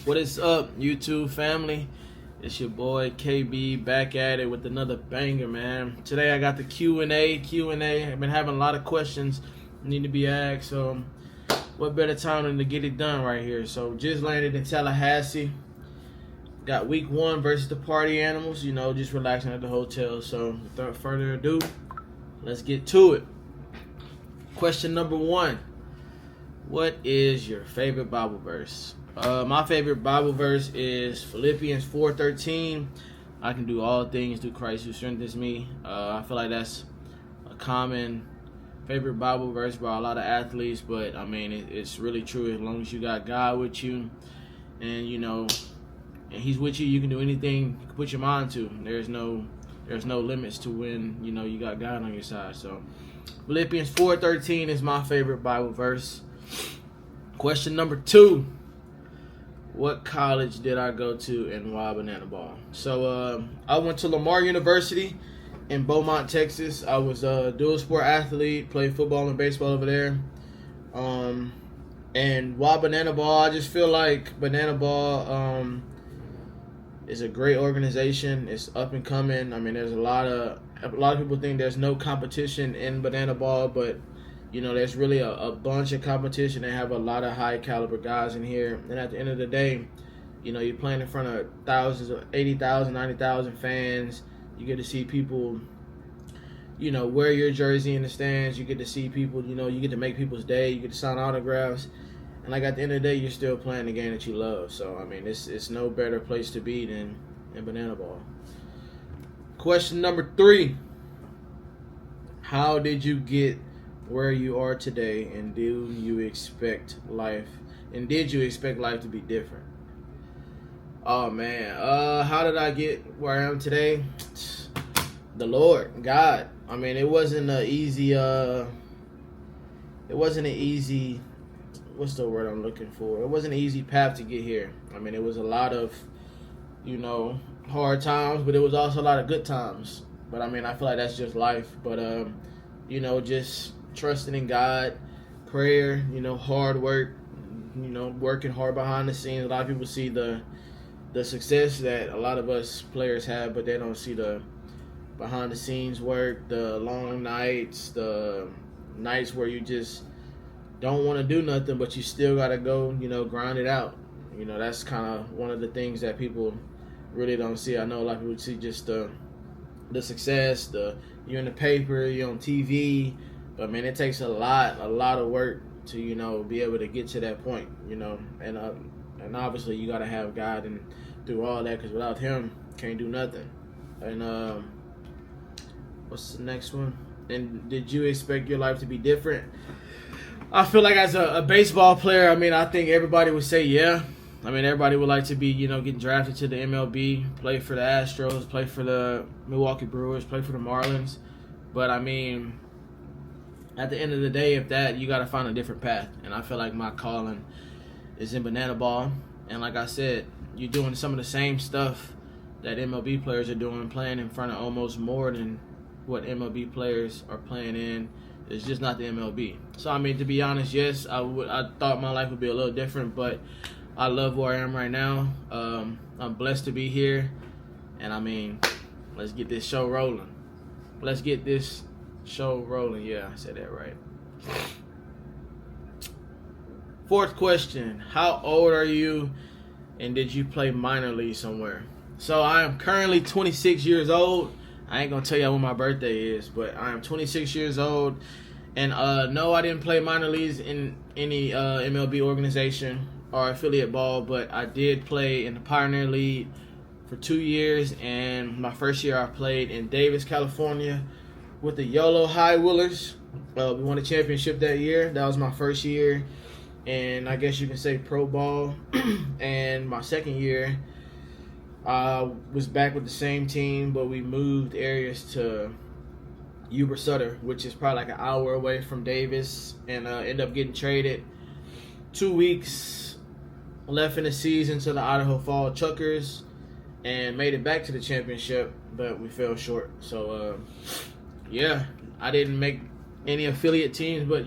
What is up, YouTube family? It's your boy KB back at it with another banger, man. Today I got the Q&A. I've been having a lot of questions need to be asked, so what better time than to get it done right here? So just landed in Tallahassee. Got week 1 versus the Party Animals, just relaxing at the hotel. So without further ado, let's get to it. Question number 1. What is your favorite Bible verse? My favorite Bible verse is Philippians 4:13. I can do all things through Christ who strengthens me. I feel like that's a common favorite Bible verse by a lot of athletes, but I mean it's really true. As long as you got God with you, and and He's with you, you can do anything you can put your mind to. There's no limits to when you got God on your side. So Philippians 4:13 is my favorite Bible verse. Question number 2. What college did I go to and why Banana Ball? So I went to Lamar University in Beaumont, Texas. I was a dual sport athlete, played football and baseball over there. And why Banana Ball? I just feel like Banana Ball is a great organization. It's up and coming. I mean, there's a lot of people think there's no competition in Banana Ball, but there's really a bunch of competition. They have a lot of high caliber guys in here. And at the end of the day, you're playing in front of thousands of 80,000, 90,000 fans. You get to see people, wear your jersey in the stands. You get to see people, you get to make people's day. You get to sign autographs. And at the end of the day, you're still playing the game that you love. So, I mean, it's no better place to be than in Banana Ball. Question number 3. How did you get where you are today, and did you expect life to be different? Oh man, how did I get where I am today? The Lord, God. I mean, it wasn't an easy what's the word I'm looking for? It wasn't an easy path to get here. I mean, it was a lot of hard times, but it was also a lot of good times. But I mean, I feel like that's just life. But just trusting in God, prayer, hard work, working hard behind the scenes. A lot of people see the success that a lot of us players have, but they don't see the behind the scenes work, the long nights, the nights where you just don't want to do nothing, but you still got to go, grind it out. That's kind of one of the things that people really don't see. I know a lot of people see just the success, you're in the paper, you're on TV. But man, it takes a lot of work to be able to get to that point, and obviously you gotta have God and through all that, because without Him, can't do nothing. And what's the next one? And did you expect your life to be different? I feel like as a baseball player, I mean, I think everybody would say yeah. I mean, everybody would like to be getting drafted to the MLB, play for the Astros, play for the Milwaukee Brewers, play for the Marlins. But I mean, at the end of the day, you got to find a different path. And I feel like my calling is in Banana Ball. And like I said, you're doing some of the same stuff that MLB players are doing, playing in front of almost more than what MLB players are playing in. It's just not the MLB. So, I mean, to be honest, yes, I thought my life would be a little different, but I love where I am right now. I'm blessed to be here. And, I mean, let's get this show rolling. Yeah, I said that right. 4th question. How old are you, and did you play minor league somewhere? So I am currently 26 years old. I ain't gonna tell you when my birthday is, but I am 26 years old. And no, I didn't play minor leagues in any MLB organization or affiliate ball, but I did play in the Pioneer League for 2 years. And my first year I played in Davis, California, with the YOLO High Wheelers. We won a championship that year. That was my first year, and I guess you can say pro ball. And my second year, I was back with the same team, but we moved areas to Yuba Sutter, which is probably like an hour away from Davis, and ended up getting traded. 2 weeks left in the season to the Idaho Fall Chuckers, and made it back to the championship, but we fell short. So, yeah, I didn't make any affiliate teams, but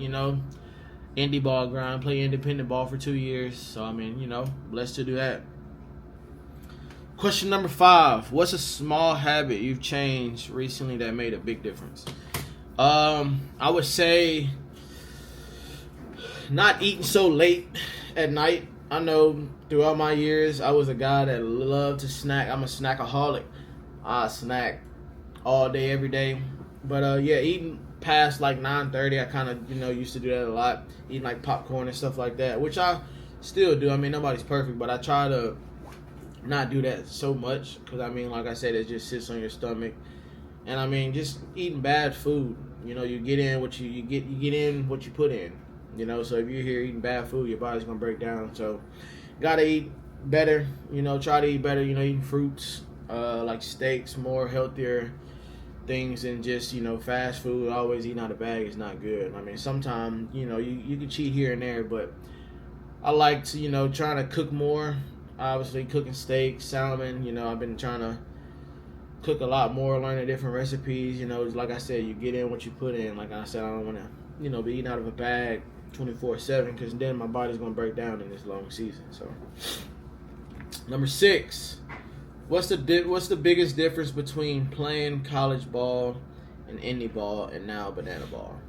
indie ball grind, play independent ball for 2 years. So I mean, blessed to do that. Question number 5: what's a small habit you've changed recently that made a big difference? I would say not eating so late at night. I know throughout my years, I was a guy that loved to snack. I'm a snackaholic. I snack all day, every day. But eating past like 9:30, I kind of used to do that a lot. Eating like popcorn and stuff like that, which I still do. I mean, nobody's perfect, but I try to not do that so much because I mean, like I said, it just sits on your stomach. And I mean, just eating bad food. You get in what you get in what you put in. So if you're here eating bad food, your body's gonna break down. So gotta eat better. Try to eat better. Eating fruits, like steaks, more healthier things than just fast food. Always eating out of bag is not good. I mean, sometimes you can cheat here and there, but I like to trying to cook more. Obviously, cooking steak, salmon. I've been trying to cook a lot more, learning different recipes. Like I said, you get in what you put in. Like I said, I don't want to be eating out of a bag 24/7 because then my body's gonna break down in this long season. So, number 6, what's the biggest difference between playing college ball and indie ball and now banana ball?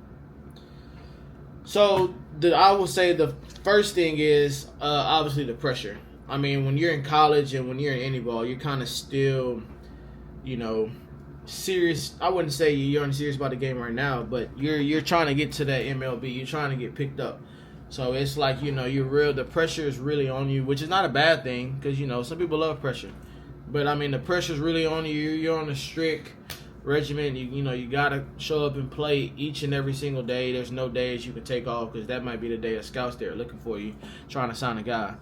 So I will say the first thing is obviously the pressure. I mean, when you're in college and when you're in indie ball, you're kind of still, serious. I wouldn't say you're serious about the game right now, but you're trying to get to that MLB. You're trying to get picked up. So it's like the pressure is really on you, which is not a bad thing because some people love pressure, but I mean the pressure is really on you. You're on a strict regimen. You gotta show up and play each and every single day. There's no days you can take off because that might be the day a scout's there looking for you, trying to sign a guy.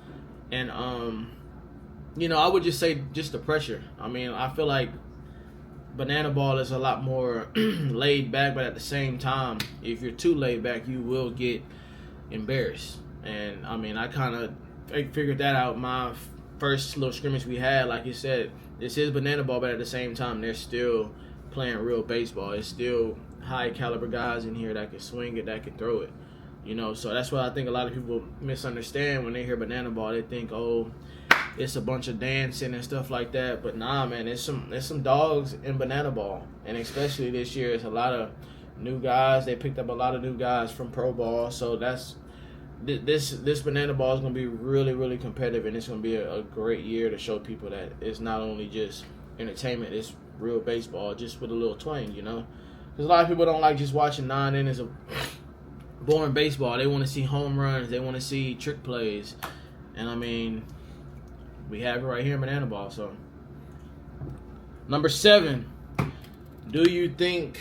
And I would just say just the pressure. I mean, I feel like banana ball is a lot more laid back, but at the same time, if you're too laid back, you will get embarrassed. And I mean, I kind of figured that out my first little scrimmage we had. Like you said, this is banana ball, but at the same time, they're still playing real baseball. It's still high caliber guys in here that can swing it, that can throw it. So that's why I think a lot of people misunderstand when they hear banana ball. They think, oh, it's a bunch of dancing and stuff like that. But nah, man, there's some dogs in banana ball, and especially this year, it's a lot of new guys. They picked up a lot of new guys from pro ball, so this banana ball is gonna be really, really competitive, and it's gonna be a great year to show people that it's not only just entertainment, it's real baseball, just with a little twang, Because a lot of people don't like just watching 9 innings of boring baseball. They want to see home runs. They want to see trick plays. And I mean, we have it right here in banana ball. So, number 7, do you think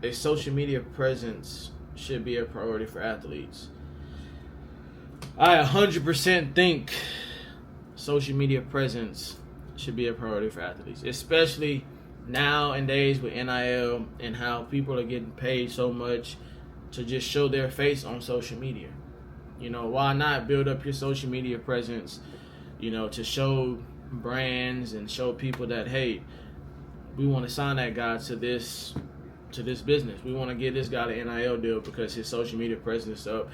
a social media presence should be a priority for athletes? I 100% think social media presence should be a priority for athletes, especially nowadays with NIL and how people are getting paid so much to just show their face on social media. Why not build up your social media presence, to show brands and show people that, hey, we want to sign that guy to this business. We want to get this guy the NIL deal because his social media presence is up.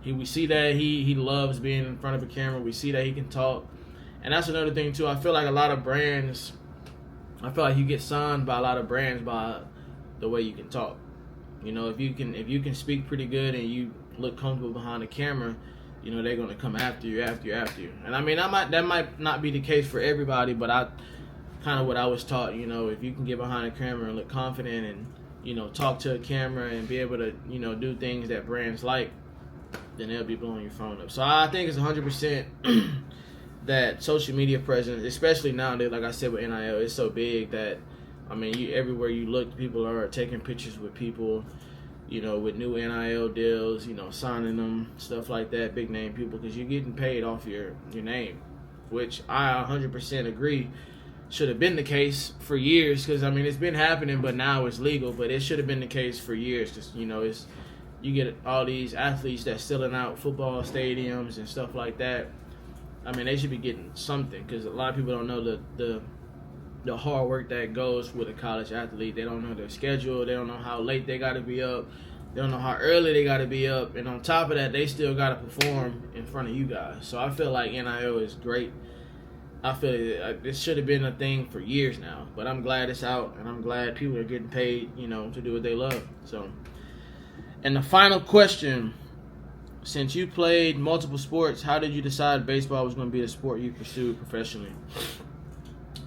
We see that he loves being in front of a camera. We see that he can talk. And that's another thing too. I feel like you get signed by a lot of brands by the way you can talk. If you can speak pretty good and you look comfortable behind the camera, they're gonna come after you. And I mean, that might not be the case for everybody, but I kind of what I was taught. If you can get behind the camera and look confident and talk to a camera and be able to do things that brands like, then they'll be blowing your phone up. So I think it's 100% that social media presence, especially nowadays, like I said with NIL, it's so big that I mean, everywhere you look, people are taking pictures with people, with new NIL deals, signing them, stuff like that, big name people, because you're getting paid off your name, which I 100% agree should have been the case for years, because, I mean, it's been happening, but now it's legal, but it should have been the case for years, because, you get all these athletes that's selling out football stadiums and stuff like that. I mean, they should be getting something, because a lot of people don't know the hard work that goes with a college athlete. They don't know their schedule. They don't know how late they got to be up. They don't know how early they got to be up, and on top of that, they still got to perform in front of you guys. So I feel like NIL is great. I feel this should have been a thing for years now, but I'm glad it's out, and I'm glad people are getting paid, to do what they love. So, and the final question: since you played multiple sports, how did you decide baseball was going to be the sport you pursued professionally?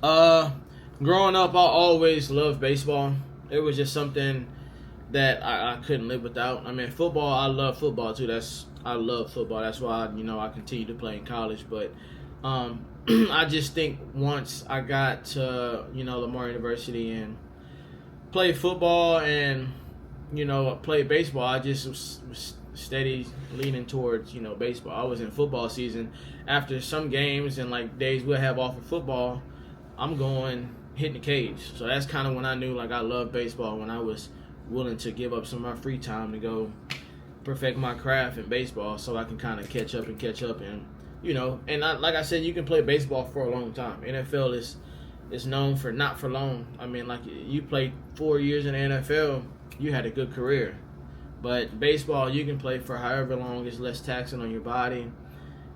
Growing up, I always loved baseball. It was just something that I couldn't live without. I mean, football, I love football too. I love football. That's why I continued to play in college. But I just think once I got to Lamar University and played football and played baseball, I just was steady leaning towards baseball. I was in football season. After some games and like days we'll have off of football, I'm going hitting the cage. So that's kind of when I knew like I loved baseball, when I was willing to give up some of my free time to go perfect my craft in baseball, so I can kind of catch up and like I said, you can play baseball for a long time. NFL is known for not for long. I mean, like you played 4 years in the NFL, you had a good career. But baseball, you can play for however long. It's less taxing on your body.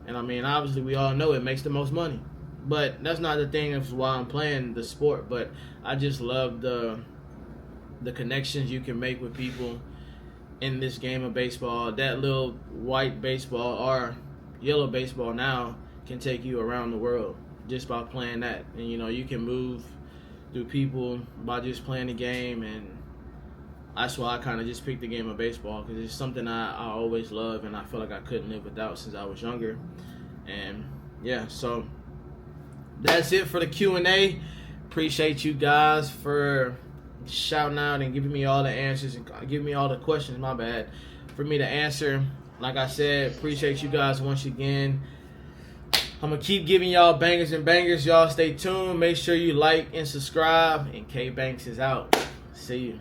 And I mean, obviously, we all know it makes the most money. But that's not the thing of why I'm playing the sport. But I just love the connections you can make with people in this game of baseball. That little white baseball or yellow baseball now can take you around the world just by playing that. And, you can move through people by just playing the game. And that's why I kind of just picked the game of baseball, because it's something I always love, and I feel like I couldn't live without since I was younger. And yeah, so that's it for the Q&A. Appreciate you guys for shouting out and giving me all the answers and giving me all the questions, my bad, for me to answer. Like I said, appreciate you guys once again. I'm going to keep giving y'all bangers and bangers. Y'all stay tuned. Make sure you like and subscribe. And K Banks is out. See you.